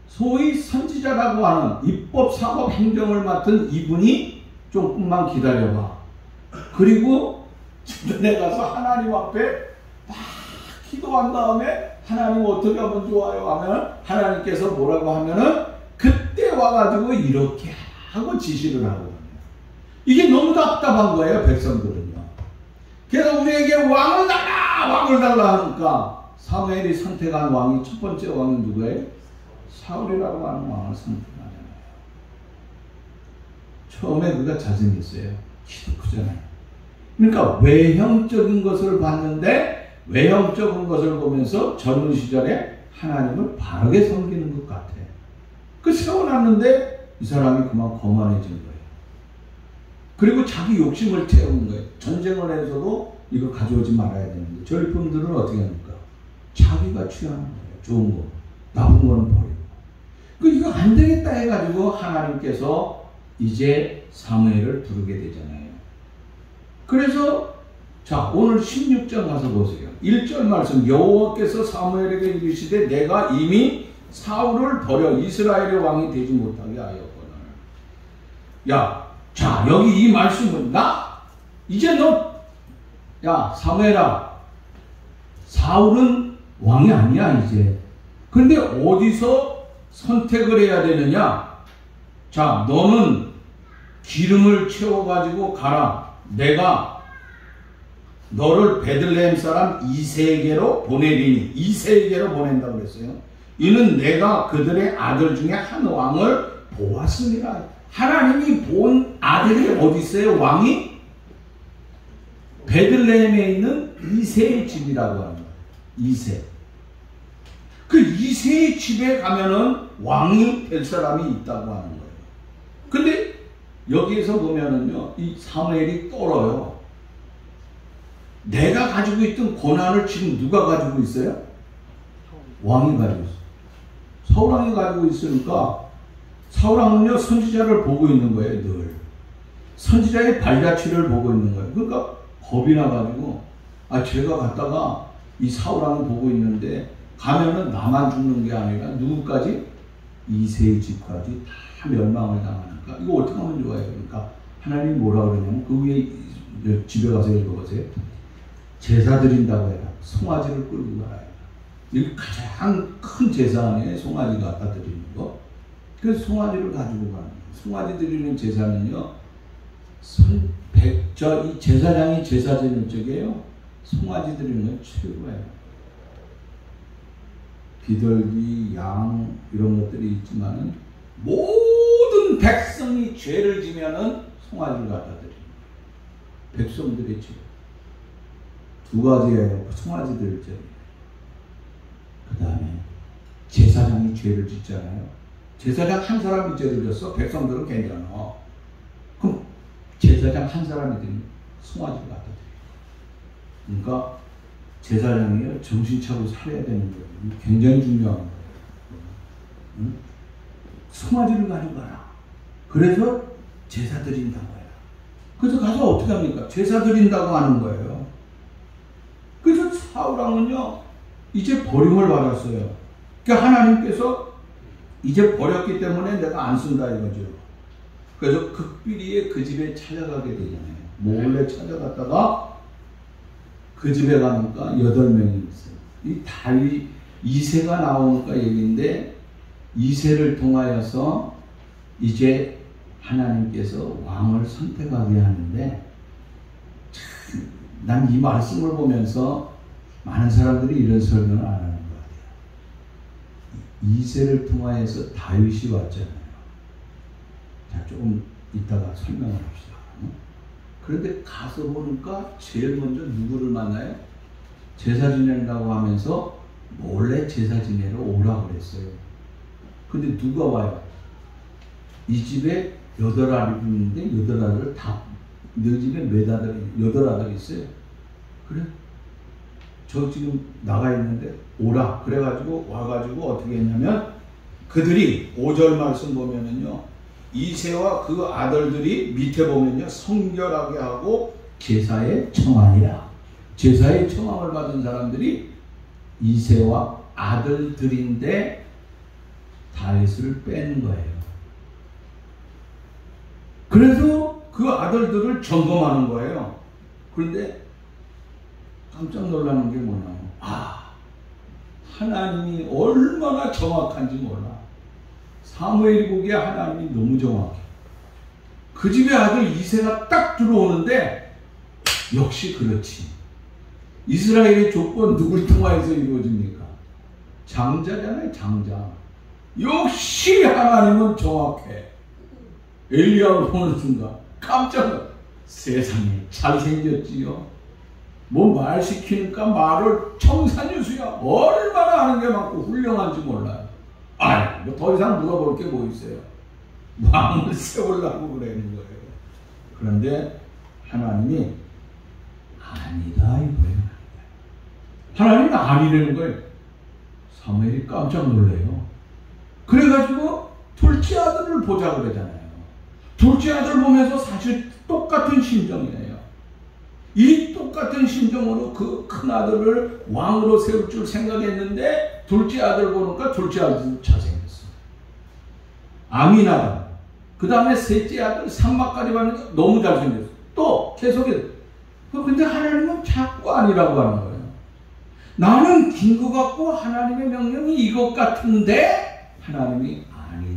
소위 선지자라고 하는 입법, 사법, 행정을 맡은 이분이 조금만 기다려봐. 그리고 주변에 가서 하나님 앞에 막 기도한 다음에 하나님 어떻게 하면 좋아요 하면 하나님께서 뭐라고 하면은 그때 와가지고 이렇게 하고 지시를 하고. 이게 너무 답답한 거예요, 백성들은요. 그래서 우리에게 왕을 달라 하니까 사무엘이 선택한 왕이, 첫 번째 왕이 누구예요? 사울이라고 하는 왕을 선택하잖아요. 처음에 그가 잘생겼어요. 키도 크잖아요. 그러니까 외형적인 것을 봤는데, 외형적인 것을 보면서 젊은 시절에 하나님을 바르게 섬기는 것 같아. 그 세워놨는데 이 사람이 그만 거만해진 거예요. 그리고 자기 욕심을 채우는 거예요. 전쟁을 해서도 이거 가져오지 말아야 되는데, 절품들은 어떻게 합니까? 자기가 취하는 거예요. 좋은 거. 나쁜 거는 버리고. 이거 안 되겠다 해가지고 하나님께서 이제 사무엘을 부르게 되잖아요. 그래서 자, 오늘 16장 가서 보세요. 1절 말씀. 여호와께서 사무엘에게 이르시되 내가 이미 사울을 버려 이스라엘의 왕이 되지 못하게 하였거늘. 야, 자, 여기 이 말씀은 이제 야, 사무엘아, 사울은 왕이 아니야, 이제. 근데 어디서 선택을 해야 되느냐? 자, 너는 기름을 채워가지고 가라. 내가 너를 베들레헴 사람 이새에게로 보내리니. 이새에게로 보낸다고 그랬어요. 이는 내가 그들의 아들 중에 한 왕을 보았습니다. 하나님이 본 아들이 어디 있어요? 왕이? 베들레헴에 있는 이새의 집이라고 하는 거예요. 이새. 그 이새의 집에 가면은 왕이 될 사람이 있다고 하는 거예요. 근데 여기에서 보면은요, 이 사무엘이 떨어요. 내가 가지고 있던 고난을 지금 누가 가지고 있어요? 왕이 가지고 있어요. 사울왕이 가지고 있으니까 사울왕은요, 선지자를 보고 있는 거예요, 늘. 선지자의 발자취를 보고 있는 거예요. 그러니까 겁이 나가지고, 제가 갔다가 이 사울왕을 보고 있는데, 가면은 나만 죽는 게 아니라 누구까지? 이새의 집까지 다 멸망을 당하니까 이거 어떻게 하면 좋아요? 그러니까 하나님이 뭐라 그러냐면, 그 위에 집에 가서 읽어보세요. 제사 드린다고 해라. 송아지를 끌고 가라. 이게 가장 큰 제사 아니에요? 송아지 갖다 드리는 거. 그래서 송아지를 가지고 가는 거예요. 송아지 드리는 제사는요, 이 제사장이 제사 드리는 쪽이에요. 송아지 드리는 건 최고예요. 비둘기, 양 이런 것들이 있지만은 모든 백성이 죄를 지면은 송아지를 갖다 드립니다. 백성들의 죄. 두 가지예요. 송아지 드릴 죄. 그 다음에 제사장이 죄를 짓잖아요. 제사장 한 사람이 죄를 졌어. 백성들은 괜찮아. 그럼 제사장 한 사람이 드리면 송아지를 갖다 드려요. 그러니까 제사장이요, 정신 차리고 살아야 되는 거예요. 굉장히 중요한 거예요. 응? 송아지를 가져가라. 그래서 제사 드린다고 해요. 그래서 가서 어떻게 합니까? 제사 드린다고 하는 거예요. 그래서 사울왕은요, 이제 버림을 받았어요. 그러니까 하나님께서 이제 버렸기 때문에 내가 안 쓴다 이거죠. 그래서 극비리에 그 집에 찾아가게 되잖아요. 몰래 찾아갔다가 그 집에 가니까 8명이 있어요. 이 다윗 이새가 나오니까 얘기인데, 이새를 통하여서 이제 하나님께서 왕을 선택하게 하는데, 난 이 말씀을 보면서 많은 사람들이 이런 설명을 안 하는 것 같아요. 이새를 통하여서 다윗이 왔잖아요. 자, 조금 이따가 설명을 합시다. 그런데 가서 보니까 제일 먼저 누구를 만나요? 제사 지내라고 하면서 몰래 제사 지내러 오라고 그랬어요. 근데 누가 와요? 이 집에 8아들이 있는데 8아들 다, 너 집에 몇 아들이, 8아들이 있어요. 그래? 저 지금 나가 있는데 오라 그래가지고 와가지고 어떻게 했냐면 그들이 5절 말씀 보면은요 이새와 그 아들들이 밑에 보면요 성결하게 하고 제사에 청하니라. 제사에 청함을 받은 사람들이 이새와 아들들인데 다윗을 뺀 거예요. 그래서 그 아들들을 점검하는 거예요. 그런데 깜짝 놀라는 게 뭐냐면 하나님이 얼마나 정확한지 몰라. 사무엘복에 하나님이 너무 정확해. 그 집의 아들 이새가 딱 들어오는데 역시 그렇지. 이스라엘의 조건 누굴 통하여서 이루어집니까? 장자잖아요. 장자. 역시 하나님은 정확해. 엘리야를 보는 순간 깜짝 놀라. 세상에 잘생겼지요. 뭐 말 시키니까 말을 청산유수야. 얼마나 하는 게 많고 훌륭한지 몰라요. 뭐 더 이상 물어볼 게 뭐 있어요. 왕을 세우려고 그러는 거예요. 그런데 하나님이 아니다 이거예요. 하나님은 아니라는 거예요. 사무엘이 깜짝 놀래요. 그래가지고 둘째 아들을 보자 그러잖아요. 둘째 아들 보면서 사실 똑같은 심정이에요. 이 똑같은 심정으로 그 큰 아들을 왕으로 세울 줄 생각했는데 둘째 아들 보니까 둘째 아들 잘생겼어. 아미나답. 그 다음에 셋째 아들 삼마까지 봤는데 너무 잘생겼어. 또 계속해서. 근데 하나님은 자꾸 아니라고 하는 거예요. 나는 긴 것 같고 하나님의 명령이 이것 같은데 하나님이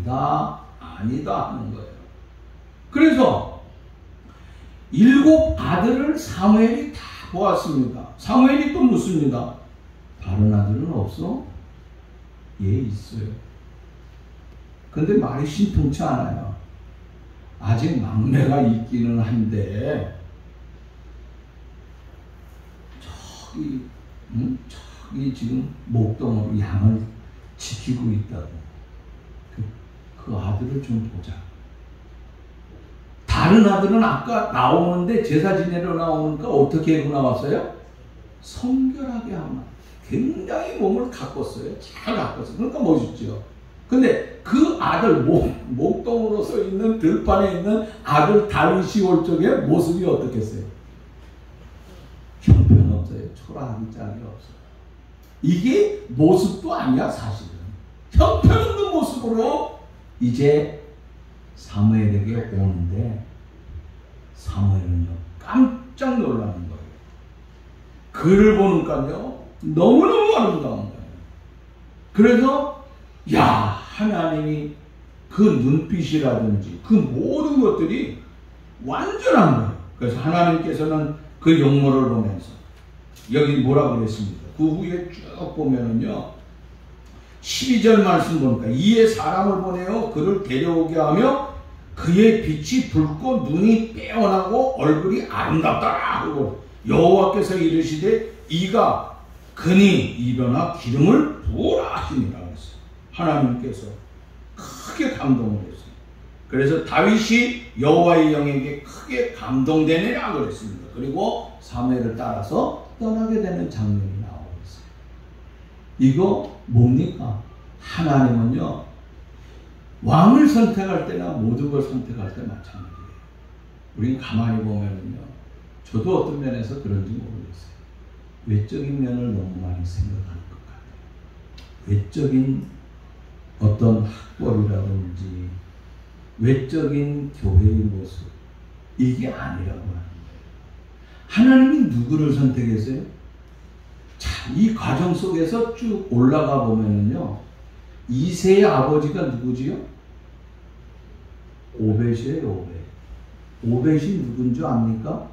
아니다 하는 거예요. 그래서 7 아들을 사무엘이 다 보았습니다. 사무엘이 또 묻습니다. 다른 아들은 없어? 예, 있어요. 근데 말이 신통치 않아요. 아직 막내가 있기는 한데 저기 지금 목동으로 양을 지키고 있다고. 그 아들을 좀 보자. 다른 아들은 아까 나오는데 제사 지내러 나오니까 어떻게 하고 나왔어요? 성결하게 하면 굉장히 몸을 가꿨어요. 잘 가꿨어요. 그러니까 멋있죠. 근데 그 아들 목동으로 서 있는 들판에 있는 아들 다윗이 올 적에 모습이 어떻겠어요? 형편없어요. 초라하기 짝이 없어요. 이게 모습도 아니야 사실은. 형편없는 모습으로 이제 사무엘에게 오는데 사무엘은요 깜짝 놀라는 거예요. 그를 보니까요 너무너무 아름다운 거예요. 그래서 하나님이 그 눈빛이라든지 그 모든 것들이 완전한 거예요. 그래서 하나님께서는 그 용모를 보면서 여기 뭐라고 그랬습니까? 그 후에 쭉 보면은요 12절 말씀 보니까 이에 사람을 보내어 그를 데려오게 하며 그의 빛이 붉고 눈이 빼어나고 얼굴이 아름답더라 하고 여호와께서 이르시되 이가 그니 일어나 기름을 부으라 하시니라 그랬어요. 하나님께서 크게 감동을 했어요. 그래서 다윗이 여호와의 영에게 크게 감동되니라 그랬습니다. 그리고 사무엘을 따라서 떠나게 되는 장면이 나오고 있어요. 이거 뭡니까? 하나님은요 왕을 선택할 때나 모든 걸 선택할 때 마찬가지예요. 우린 가만히 보면은요 저도 어떤 면에서 그런지 모르겠어요. 외적인 면을 너무 많이 생각하는 것 같아요. 외적인 어떤 학벌이라든지 외적인 교회의 모습 이게 아니라고 하는 거예요. 하나님이 누구를 선택했어요? 자, 이 과정 속에서 쭉 올라가 보면은요 이새의 아버지가 누구지요? 오벳이에요. 오벳이 누군 줄 압니까?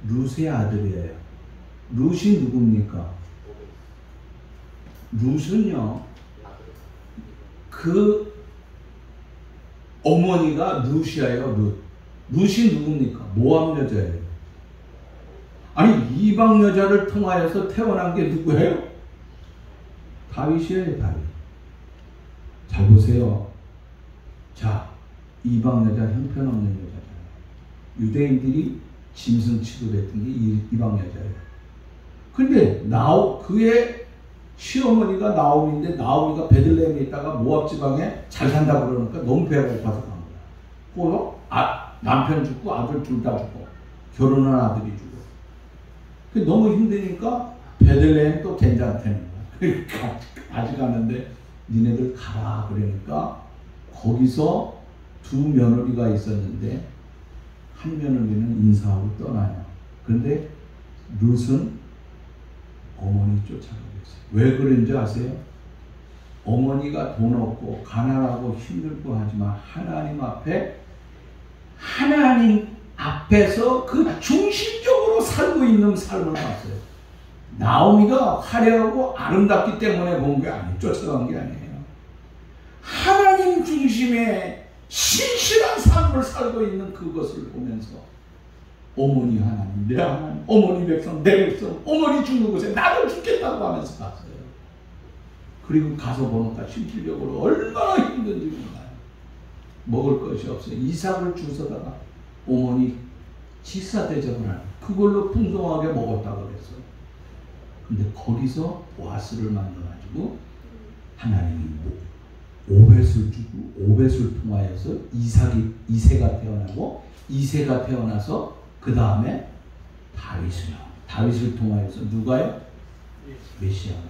룻의 아들이에요. 룻이 누굽니까? 룻은요 그 어머니가 룻이에요. 룻이 누굽니까? 모압 여자예요. 아니 이방 여자를 통하여서 태어난 게 누구예요? 다윗이에요. 다윗. 잘 보세요. 자, 이방 여자 형편없는 여자잖아요. 유대인들이 짐승 취급했던 게 이방 여자예요. 근데 그의 시어머니가 나오미인데 나오미가 베들레헴에 있다가 모압 지방에 잘 산다고 그러니까 너무 배가 고파서 간 거야. 그래서 남편 죽고 아들 둘 다 죽고 결혼한 아들이 죽고 너무 힘드니까 베들레헴 또 괜찮다는 거야. 그러니까 아직 가는데 니네들 가라 그러니까 거기서 두 며느리가 있었는데 한 며느리는 인사하고 떠나요. 그런데 룻은 어머니 쫓아가고 있어요. 왜 그런지 아세요? 어머니가 돈 없고 가난하고 힘들고 하지만 하나님 앞에서 그 중심적으로 살고 있는 삶을 봤어요. 나오미가 화려하고 아름답기 때문에 본 게 아니에요. 쫓아간 게 아니에요. 하나님 중심의 신실한 삶을 살고 있는 그것을 보면서 어머니 하나님, 내 하나님, 어머니 백성, 내 백성, 어머니 죽는 곳에 나도 죽겠다고 하면서 갔어요. 그리고 가서 보니까 실질적으로 얼마나 힘든지 몰라요. 먹을 것이 없어요. 이삭을 주워다가 어머니 식사 대접을 하는 그걸로 풍성하게 먹었다고 그랬어요. 근데 거기서 보아스를 만나가지고 하나님이 오벳을 주고 오벳을 통하여서 이새가 태어나고 이새가 태어나서 그 다음에 다윗을 통하여서 누가요? 메시아가.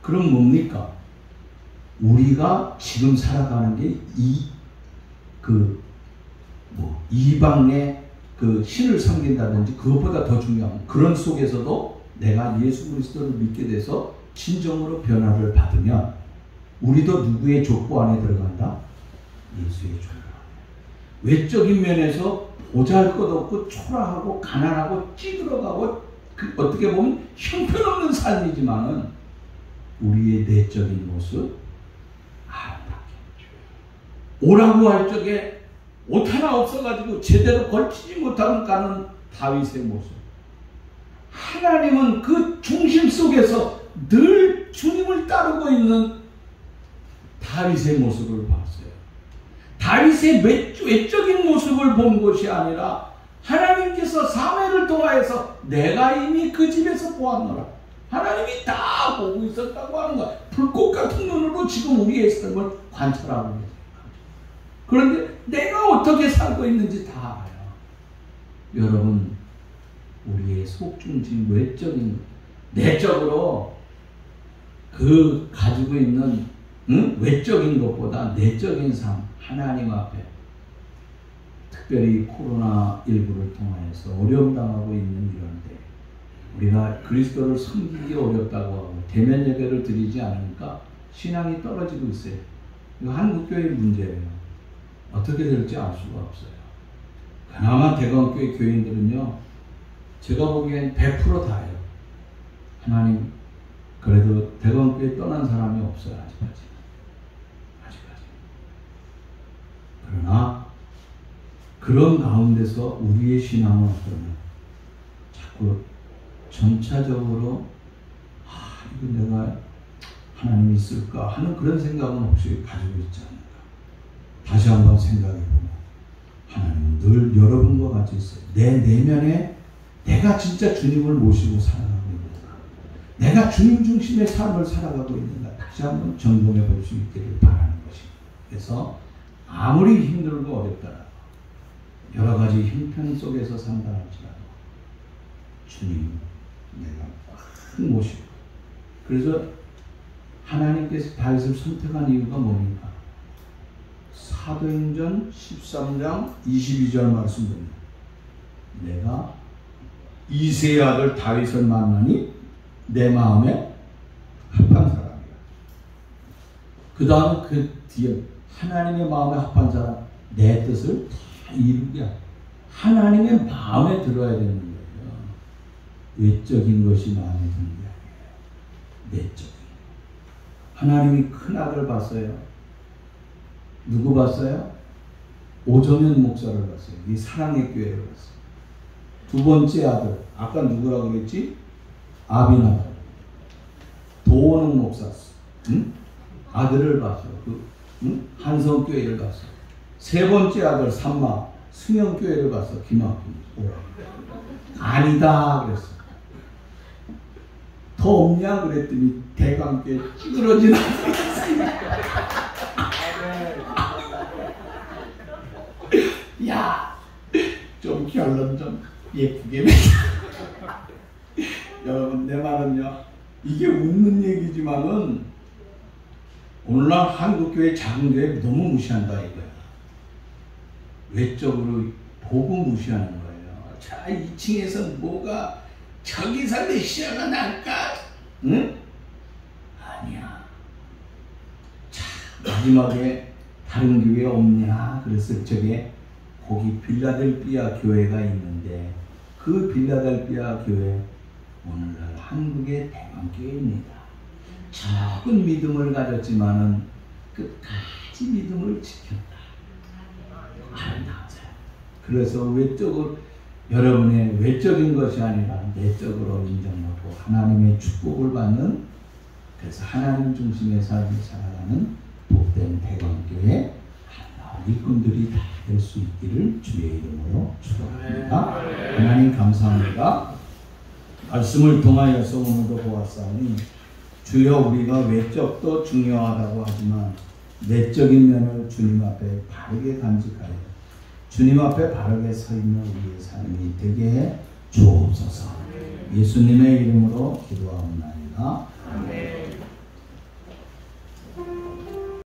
그럼 뭡니까? 우리가 지금 살아가는 게 이방의 그 신을 섬긴다든지 그것보다 더 중요한 그런 속에서도 내가 예수 그리스도를 믿게 돼서 진정으로 변화를 받으면 우리도 누구의 족보 안에 들어간다? 예수의 족보 안에. 외적인 면에서 보잘것없고 초라하고 가난하고 찌들어가고 어떻게 보면 형편없는 삶이지만은 우리의 내적인 모습 아름답게 오라고 할 적에 옷 하나 없어가지고 제대로 걸치지 못하는 가는 다윗의 모습. 하나님은 그 중심 속에서 늘 주님을 따르고 있는 다윗의 모습을 봤어요. 다윗의 외적인 모습을 본 것이 아니라 하나님께서 사무엘을 통하여서 내가 이미 그 집에서 보았노라. 하나님이 다 보고 있었다고 하는 거야. 불꽃 같은 눈으로 지금 우리의 삶을 관찰하고 있어요. 그런데 내가 어떻게 살고 있는지 다 알아요. 여러분, 우리의 속중심, 외적인, 내적으로 그 가지고 있는 외적인 것보다 내적인 삶, 하나님 앞에 특별히 코로나19를 통하여서 어려움 당하고 있는 이런데 우리가 그리스도를 섬기기 어렵다고 하고 대면 예배를 드리지 않으니까 신앙이 떨어지고 있어요. 이거 한국교회의 문제예요. 어떻게 될지 알 수가 없어요. 그나마 대광교회 교인들은요, 제가 보기엔 100% 다예요. 하나님, 그래도 대광교회 떠난 사람이 없어요. 아직까지. 그러나 그런 가운데서 우리의 신앙은 어떠냐? 자꾸 점차적으로 이거 내가 하나님 있을까 하는 그런 생각은 혹시 가지고 있지 않을까? 다시 한번 생각해보면 하나님은 늘 여러분과 같이 있어요. 내 내면에 내가 진짜 주님을 모시고 살아가고 있는가? 내가 주님 중심의 삶을 살아가고 있는가? 다시 한번 점검해 볼 수 있기를 바라는 것입니다. 그래서 아무리 힘들고 어렵더라도 여러 가지 형편 속에서 산다 할지라도 주님 내가 꽉 모시고, 그래서 하나님께서 다윗을 선택한 이유가 뭡니까? 사도행전 13장 22절 말씀입니다. 내가 이새의 아들 다윗을 만나니 내 마음에 합한 사람이야. 그 다음 그 뒤에 하나님의 마음에 합한 사람, 내 뜻을 다 이루게 하나님의 마음에 들어야 되는 거예요. 외적인 것이 마음에 드는 게 아니에요. 내적인. 하나님이 큰 아들 봤어요. 누구 봤어요? 오정현 목사를 봤어요. 이 사랑의 교회를 봤어요. 두 번째 아들, 아까 누구라고 그랬지? 아비나답. 도원웅 목사, 아들을 봤어요. 한성교회를 봤어요. 세 번째 아들 삼마 승영교회를 봤어. 김학균. 아니다 그랬어. 더 없냐 그랬더니 대관께 찌그러지나. 야, 좀 결론 좀 예쁘게 맺자. 여러분, 내 말은요, 이게 웃는 얘기지만은 오늘날 한국교회 작은 교회 너무 무시한다 이거야. 외적으로 보고 무시하는 거예요. 자, 2층에서 뭐가 저기서 메시아가 날까? 응? 아니야. 자, 마지막에 다른 교회 없냐? 그래서 저게 거기 빌라델피아 교회가 있는데 그 빌라델피아 교회 오늘날 한국의 대만교회입니다. 적은 믿음을 가졌지만은 끝까지 믿음을 지켰다. 아름다워요. 그래서 외적으로 여러분의 외적인 것이 아니라 내적으로 인정받고 하나님의 축복을 받는, 그래서 하나님 중심의 삶을 살아가는 복된 대관교회 일꾼들이 다 될 수 있기를 주의 이름으로 축복합니다. 하나님 감사합니다. 말씀을 통하여서 오늘도 보았사오니 주여, 우리가 외적도 중요하다고 하지만 내적인 면을 주님 앞에 바르게 간직하여 주님 앞에 바르게 서 있는 우리의 삶이 되게 해 주옵소서. 예수님의 이름으로 기도하옵나이다. 아멘.